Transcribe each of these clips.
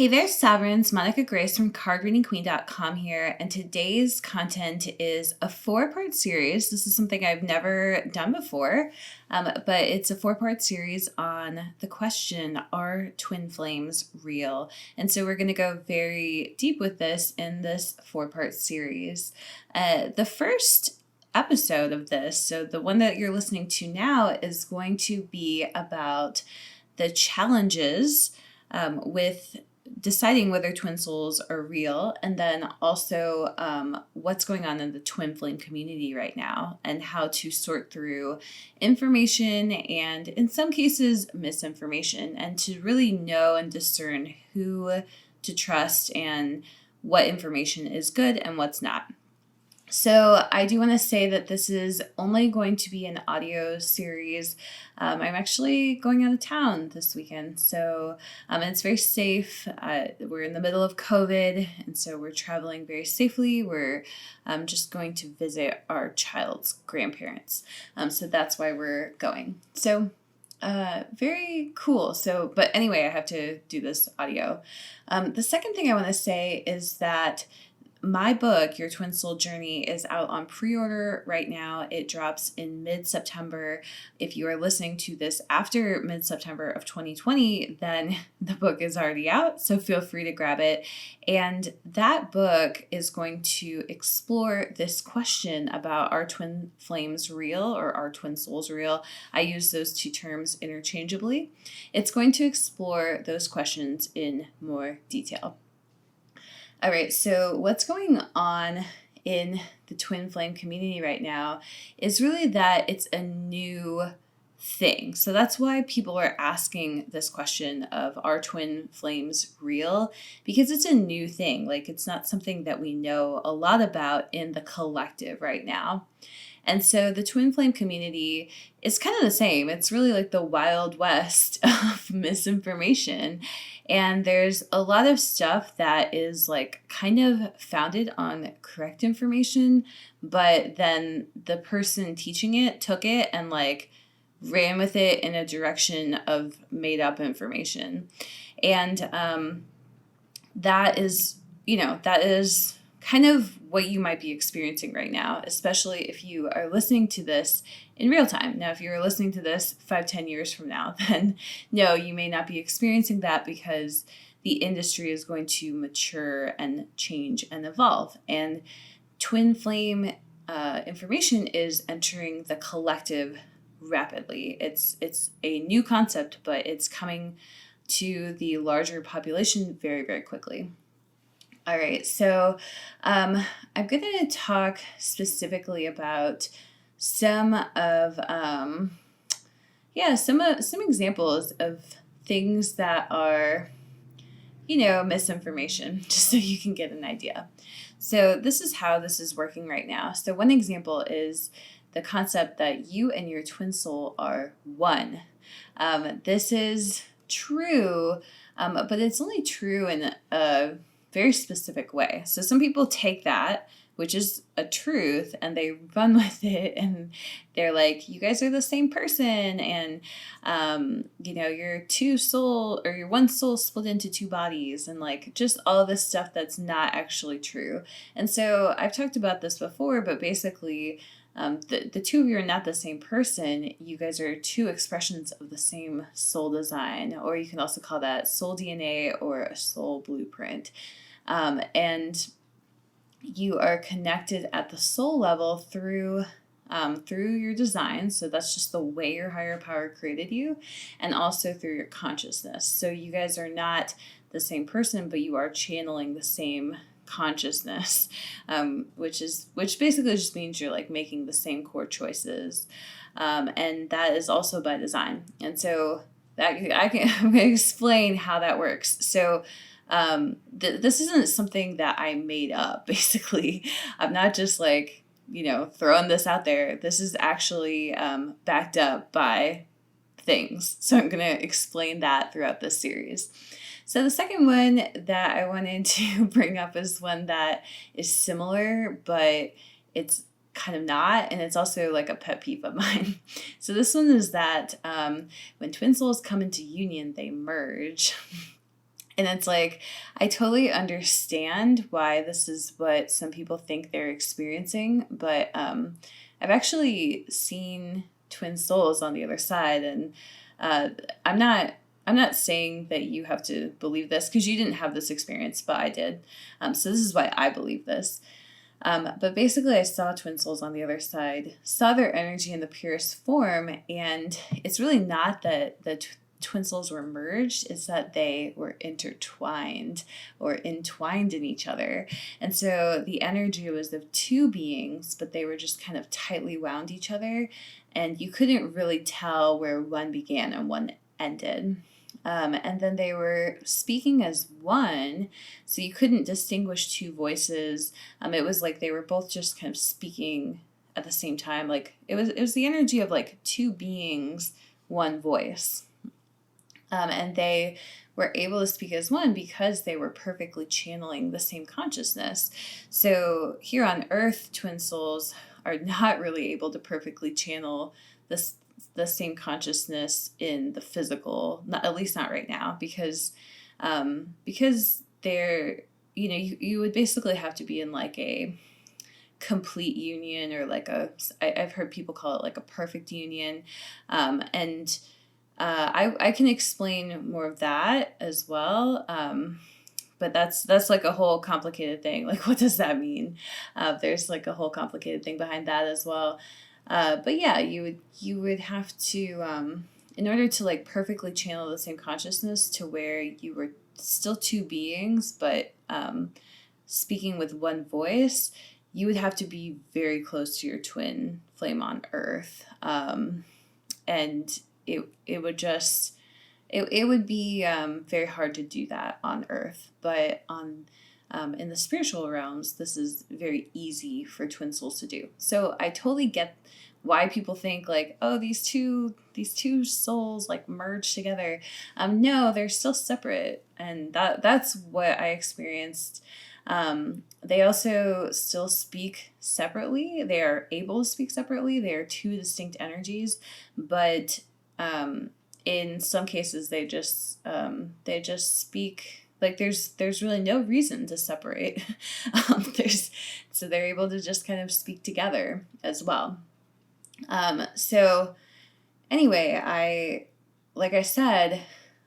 Hey there, Sovereigns. Monica Grace from cardreadingqueen.com here, and today's content is a four-part series. This is something I've never done before, but it's a four-part series on the question, are twin flames real? And so we're going to go very deep with this in this four-part series. The first episode of this, so the one that you're listening to now, is going to be about the challenges with deciding whether twin souls are real, and then also what's going on in the twin flame community right now and how to sort through information and in some cases misinformation, and to really know and discern who to trust and what information is good and what's not. So I do want to say that this is only going to be an audio series. I'm actually going out of town this weekend, so it's very safe. We're in the middle of COVID, and so we're traveling very safely. We're just going to visit our child's grandparents, so that's why we're going. So very cool. But anyway, I have to do this audio. The second thing I want to say is that my book, Your Twin Soul Journey, is out on pre-order right now. It drops in mid-September. If you are listening to this after mid-September of 2020, then the book is already out, so feel free to grab it. And that book is going to explore this question about, are twin flames real or are twin souls real? I use those two terms interchangeably. It's going to explore those questions in more detail. All right, so what's going on in the twin flame community right now is really that it's a new thing. So that's why people are asking this question of, are twin flames real? Because it's a new thing. Like, it's not something that we know a lot about in the collective right now. And so the twin flame community is kind of the same. It's really like the Wild West of misinformation. And there's a lot of stuff that is like kind of founded on correct information, but then the person teaching it took it and like ran with it in a direction of made up information. And that is kind of what you might be experiencing right now, especially if you are listening to this in real time. Now, if you're listening to this 5-10 years from now, then no, you may not be experiencing that because the industry is going to mature and change and evolve. And twin flame information is entering the collective rapidly. It's a new concept, but it's coming to the larger population very, very quickly. All right, so I'm going to talk specifically about some examples of things that are, misinformation, just so you can get an idea. So this is how this is working right now. So one example is the concept that you and your twin soul are one. This is true, but it's only true in a very specific way. So some people take that, which is a truth, and they run with it, and they're like, you guys are the same person, and you're your one soul split into two bodies, and like just all this stuff that's not actually true. And so I've talked about this before, but basically the two of you are not the same person. You guys are two expressions of the same soul design, or you can also call that soul DNA or a soul blueprint. And you are connected at the soul level through your design. So that's just the way your higher power created you, and also through your consciousness. So you guys are not the same person, but you are channeling the same consciousness, which basically just means you're like making the same core choices. And that is also by design. And so I'm going to explain how that works. So this isn't something that I made up, basically. I'm not just like, throwing this out there. This is actually backed up by things. So I'm going to explain that throughout this series. So the second one that I wanted to bring up is one that is similar, but it's kind of not, and it's also like a pet peeve of mine. So this one is that when twin souls come into union, they merge. And it's like, I totally understand why this is what some people think they're experiencing, but I've actually seen twin souls on the other side, and uh, I'm not. I'm not saying that you have to believe this because you didn't have this experience, but I did. So this is why I believe this. But basically, I saw twin souls on the other side, saw their energy in the purest form, and it's really not that the twin souls were merged, it's that they were intertwined or entwined in each other. And so the energy was of two beings, but they were just kind of tightly wound each other, and you couldn't really tell where one began and one ended. And then they were speaking as one, so you couldn't distinguish two voices. It was like they were both just kind of speaking at the same time. Like it was the energy of like two beings, one voice. And they were able to speak as one because they were perfectly channeling the same consciousness. So here on Earth, twin souls are not really able to perfectly channel this the same consciousness in the physical, not, at least not right now, because they're, you would basically have to be in like a complete union, or like I've heard people call it like a perfect union. And I can explain more of that as well. But that's like a whole complicated thing. Like, what does that mean? There's like a whole complicated thing behind that as well. But yeah, you would have to, in order to like perfectly channel the same consciousness to where you were still two beings, but speaking with one voice, you would have to be very close to your twin flame on Earth. And it would just, it would be very hard to do that on Earth, but in the spiritual realms, this is very easy for twin souls to do. So I totally get why people think like, oh, these two souls like merge together. No, they're still separate, and that's what I experienced. They also still speak separately. They are able to speak separately. They are two distinct energies, but in some cases they just speak like there's really no reason to separate. So they're able to just kind of speak together as well. So anyway, like I said,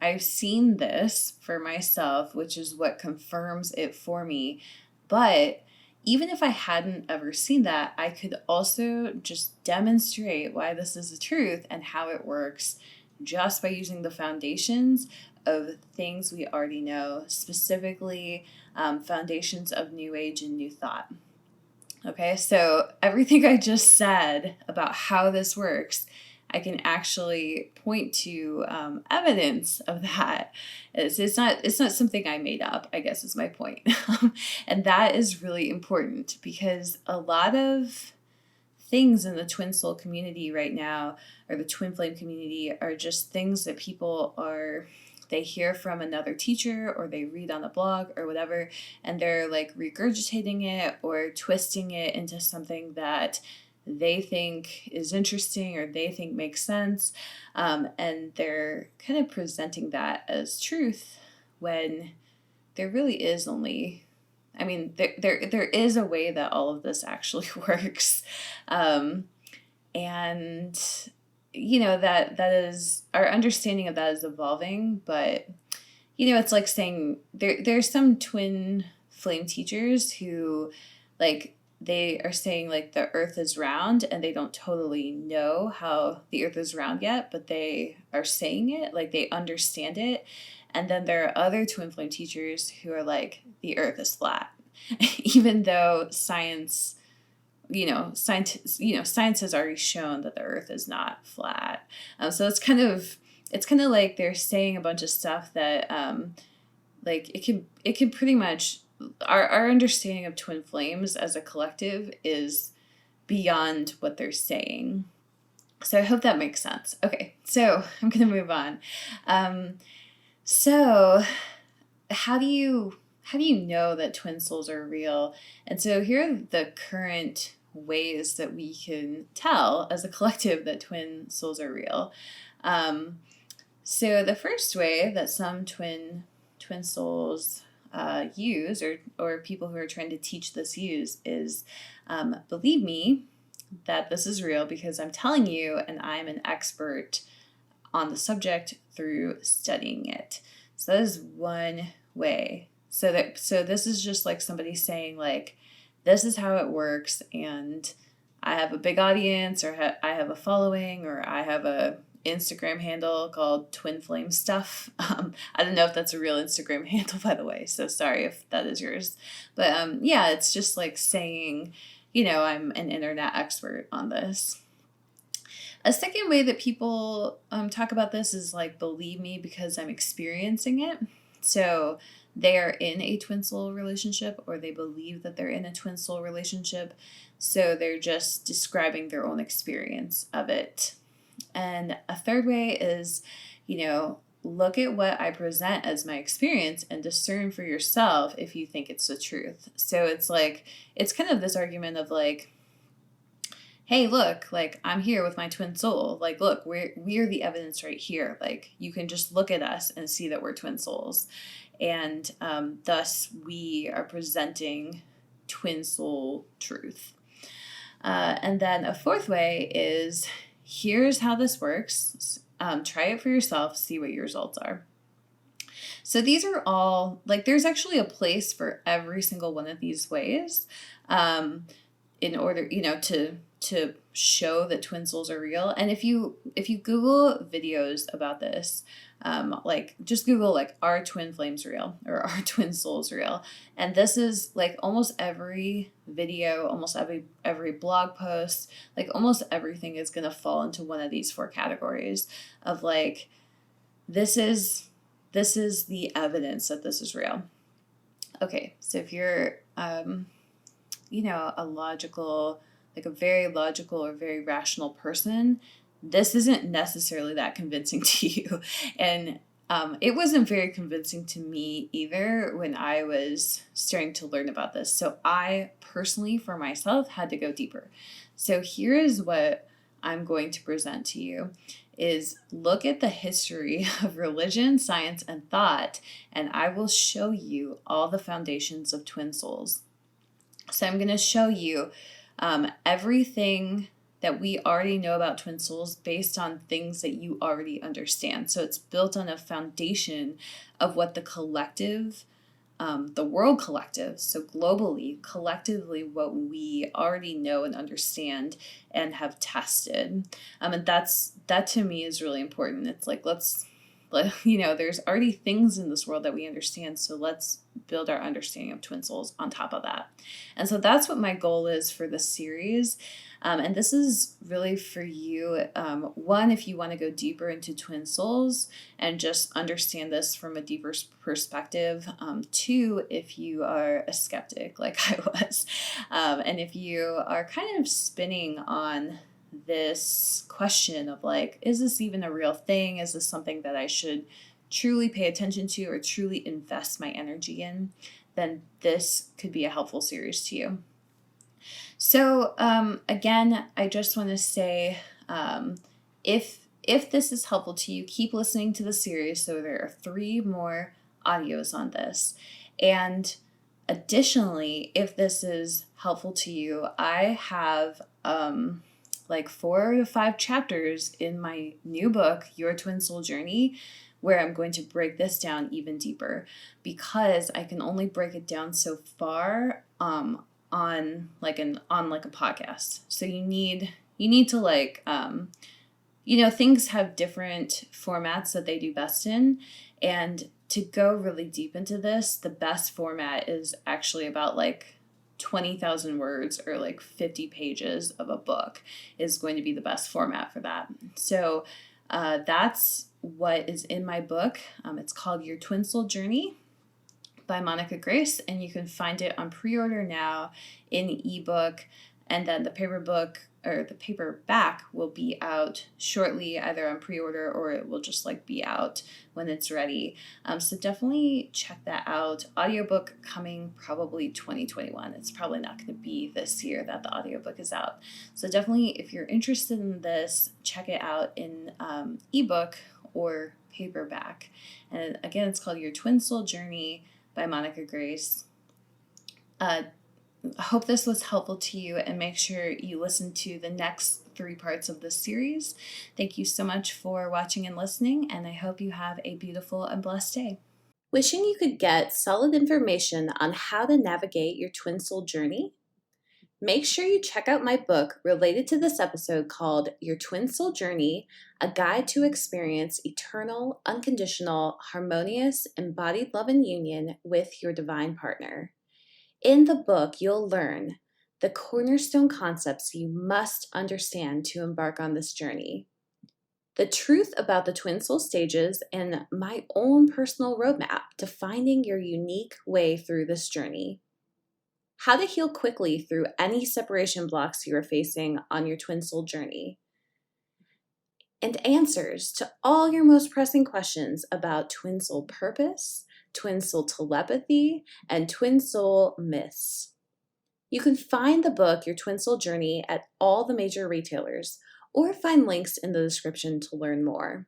I've seen this for myself, which is what confirms it for me. But even if I hadn't ever seen that, I could also just demonstrate why this is the truth and how it works just by using the foundations of things we already know, specifically foundations of New Age and New Thought. Okay, so everything I just said about how this works, I can actually point to evidence of that. It's not something I made up, I guess is my point. And that is really important because a lot of things in the twin soul community right now, or the twin flame community, are just things that they hear from another teacher or they read on a blog or whatever, and they're like regurgitating it or twisting it into something that they think is interesting or they think makes sense, and they're kind of presenting that as truth when there really is only, I mean, there is a way that all of this actually works, and that is, our understanding of that is evolving. But it's like saying there's some twin flame teachers who like, they are saying like the earth is round and they don't totally know how the earth is round yet, but they are saying it, like they understand it. And then there are other twin flame teachers who are like, the earth is flat, even though science has already shown that the earth is not flat. So it's kind of like they're saying a bunch of stuff that like it can pretty much, our understanding of twin flames as a collective is beyond what they're saying. So I hope that makes sense. Okay, so I'm going to move on. So how do you know that twin souls are real? And so here are the current ways that we can tell as a collective that twin souls are real. So the first way that some twin twin souls use, or people who are trying to teach this use, is believe me that this is real because I'm telling you, and I'm an expert on the subject through studying it. So that is one way. So this is just like somebody saying, like, this is how it works, and I have a big audience, or I have a following, or I have a Instagram handle called Twin Flame Stuff. I don't know if that's a real Instagram handle, by the way, so sorry if that is yours. But yeah, it's just like saying, I'm an internet expert on this. A second way that people talk about this is like, believe me because I'm experiencing it. So they are in a twin soul relationship, or they believe that they're in a twin soul relationship. So they're just describing their own experience of it. And a third way is, look at what I present as my experience and discern for yourself if you think it's the truth. So it's like, it's kind of this argument of like, hey, look, like, I'm here with my twin soul. Like, look, we're the evidence right here. Like, you can just look at us and see that we're twin souls. And thus, we are presenting twin soul truth. And then a fourth way is, here's how this works. Try it for yourself, see what your results are. So these are all, like, there's actually a place for every single one of these ways in order, to show that twin souls are real. And if you Google videos about this, like, just Google, like, are twin flames real, or are twin souls real? And this is like almost every video, almost every blog post, like almost everything is going to fall into one of these four categories of like, this is the evidence that this is real. Okay, so if you're, a very logical or very rational person, this isn't necessarily that convincing to you. And it wasn't very convincing to me either when I was starting to learn about this. So I personally, for myself, had to go deeper. So here is what I'm going to present to you is look at the history of religion, science, and thought, and I will show you all the foundations of twin souls. So I'm going to show you everything that we already know about twin souls based on things that you already understand. So it's built on a foundation of what the collective, the world collective, so globally, collectively, what we already know and understand and have tested. And that to me is really important. It's like, there's already things in this world that we understand, so let's build our understanding of twin souls on top of that. And so that's what my goal is for this series. And this is really for you, one, if you want to go deeper into twin souls and just understand this from a deeper perspective. Two, if you are a skeptic like I was, and if you are kind of spinning on this question of like, is this even a real thing? Is this something that I should truly pay attention to or truly invest my energy in? Then this could be a helpful series to you. So again, I just want to say, if this is helpful to you, keep listening to the series. So there are 3 more audios on this. And additionally, if this is helpful to you, I have like 4 to 5 chapters in my new book, Your Twin Soul Journey, where I'm going to break this down even deeper, because I can only break it down so far on a podcast. So you need to like things have different formats that they do best in, and to go really deep into this, the best format is actually about like 20,000 words or like 50 pages of a book is going to be the best format for that. So that's what is in my book. It's called Your Twin Soul Journey by Monica Grace, and you can find it on pre-order now in ebook, and then the paperback will be out shortly, either on pre-order or it will just like be out when it's ready. So definitely check that out. Audiobook coming probably 2021. It's probably not going to be this year that the audiobook is out. So definitely, if you're interested in this, check it out in ebook or paperback. And again, it's called Your Twin Soul Journey by Monica Grace. I hope this was helpful to you, and make sure you listen to the next 3 parts of this series. Thank you so much for watching and listening, and I hope you have a beautiful and blessed day. Wishing you could get solid information on how to navigate your twin soul journey? Make sure you check out my book related to this episode called Your Twin Soul Journey, A Guide to Experience Eternal, Unconditional, Harmonious, Embodied Love and Union with Your Divine Partner. In the book, you'll learn the cornerstone concepts you must understand to embark on this journey, the truth about the twin soul stages, and my own personal roadmap to finding your unique way through this journey, how to heal quickly through any separation blocks you are facing on your twin soul journey, and answers to all your most pressing questions about twin soul purpose, twin soul telepathy, and twin soul myths. You can find the book, Your Twin Soul Journey, at all the major retailers, or find links in the description to learn more.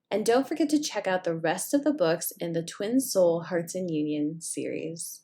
And don't forget to check out the rest of the books in the Twin Soul Hearts and Union series.